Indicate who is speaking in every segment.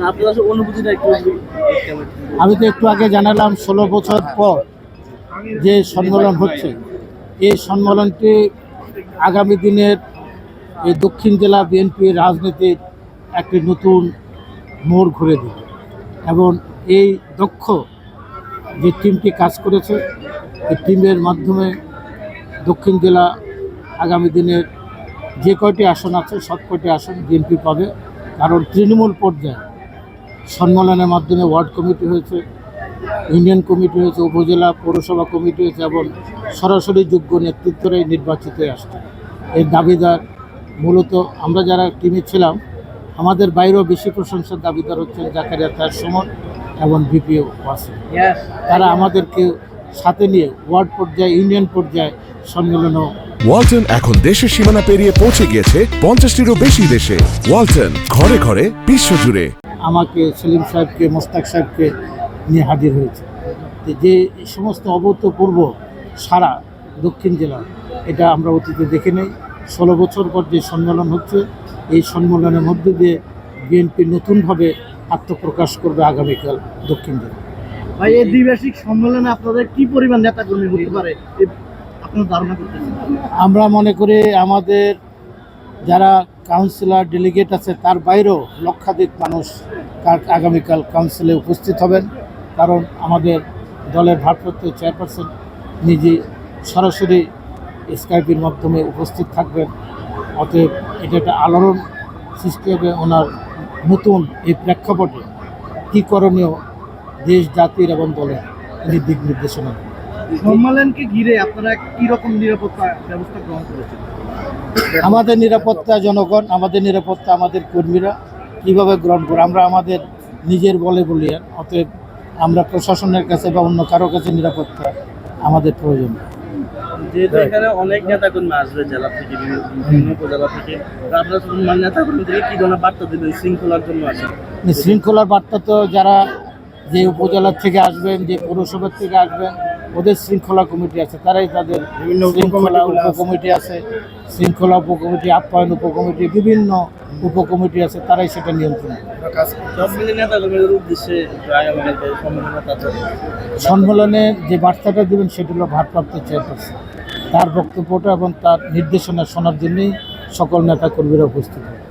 Speaker 1: আপনার অনুভূতিটা একটু।
Speaker 2: আমি তো একটু আগে জানালাম 16 বছর পর যে সম্মেলন হচ্ছে, এই সম্মেলনটি আগামী দিনের এই দক্ষিণ জেলা বিএনপির রাজনীতির একটি নতুন মোড় ঘুরে দেবে এবং এই দক্ষ যে টিমটি কাজ করেছে এই টিমের মাধ্যমে দক্ষিণ জেলা আগামী দিনের যে কয়টি আসন আছে সব কয়টি আসন বিএনপি পাবে। কারণ তৃণমূল পর্যায়ে সম্মেলনের মাধ্যমে ওয়ার্ড কমিটি হয়েছে, ইউনিয়ন কমিটি হয়েছে, উপজেলা পৌরসভা কমিটি হয়েছে এবং সরাসরি যোগ্য নেতৃত্বরাই নির্বাচিত হয়ে আসছে। এর দাবিদার মূলত আমরা যারা টিমে ছিলাম, আমাদের বাইরেও বেশি প্রশংসার দাবিদার হচ্ছেন জাকারিয়া তার সুমন এবং ভিপিও ওয়াসিম। তারা আমাদেরকে সাথে নিয়ে ওয়ার্ড পর্যায়ে, ইউনিয়ন পর্যায়ে সম্মেলনও।
Speaker 3: ওয়ালটন এখন দেশের সীমানা পেরিয়ে পৌঁছে গিয়েছে 50টিরও বেশি দেশে। ওয়ালটন, ঘরে ঘরে বিশ্বজুড়ে।
Speaker 2: আমাকে, সেলিম সাহেবকে, মোস্তাক সাহেবকে নিয়ে হাজির হয়েছে। যে সমস্ত অভূতপূর্ব সারা দক্ষিণ জেলা, এটা আমরা অতীতে দেখে নেই। 16 বছর পর যে সম্মেলন হচ্ছে, এই সম্মেলনের মধ্যে দিয়ে বিএনপি নতুনভাবে আত্মপ্রকাশ করবে আগামীকাল দক্ষিণ জেলা।
Speaker 1: ভাই, এই দ্বিবার্ষিক সম্মেলনে আপনাদের কি পরিমাণ নেতাকর্মী হতে পারে আপনার ধারণা করতেছেন?
Speaker 2: আমরা মনে করি আমাদের যারা কাউন্সিলর ডেলিগেট আছে তার বাইরেও লক্ষাধিক মানুষ আগামীকাল কাউন্সিলে উপস্থিত হবেন। কারণ আমাদের দলের ভারপ্রাপ্ত চেয়ারপারসন নিজে সরাসরি স্কাইপের মাধ্যমে উপস্থিত থাকবেন। অতএব এটা একটা আলোড়ন সৃষ্টি হবে ওনার নতুন এই প্রেক্ষাপটে কী করণীয় দেশ, জাতির এবং দলের তিনি দিক নির্দেশনা।
Speaker 1: সম্মেলনকে ঘিরে আপনারা কি রকম নিরাপত্তা ব্যবস্থা গ্রহণ করেছেন?
Speaker 2: আমাদের নিরাপত্তা জনগণ, আমাদের নিরাপত্তা আমাদের কর্মীরা কীভাবে গ্রহণ করে আমরা আমাদের নিজের বলে বলি। অতএব আমরা প্রশাসনের কাছে বা অন্য কারো কাছে নিরাপত্তা আমাদের প্রয়োজন।
Speaker 1: যেহেতু এখানে অনেক নেতাকর্মী আসবে জেলা থেকে, বিভিন্ন উপজেলা থেকে, আপনার নেতাকর্মীদেরকে কি ধরনের বার্তা দেবেন শৃঙ্খলার জন্য আসেন?
Speaker 2: শৃঙ্খলার বার্তা তো যারা যে উপজেলা থেকে আসবেন, যে পৌরসভার থেকে আসবেন, ওদের শৃঙ্খলা কমিটি আছে, তারাই তাদের বিভিন্ন শৃঙ্খলা উপকমিটি আছে, শৃঙ্খলা উপকমিটি, আপ্যায়ন উপকমিটি, বিভিন্ন উপকমিটি আছে, তারাই সেটা নিয়ন্ত্রণ করে।
Speaker 1: সব মিলে নেতাকর্মীদের উদ্দেশ্যে
Speaker 2: সম্মেলনে যে বার্তাটা দেবেন সেটা হলো ভারপ্রাপ্ত চেয়ারপারসন, তার বক্তব্যটা এবং তার নির্দেশনা শোনার জন্যই সকল নেতাকর্মীরা উপস্থিত হবে।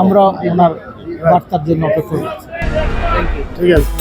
Speaker 2: আমরা ওনার বার্তার জন্য অপেক্ষা করছি।
Speaker 1: ঠিক আছে।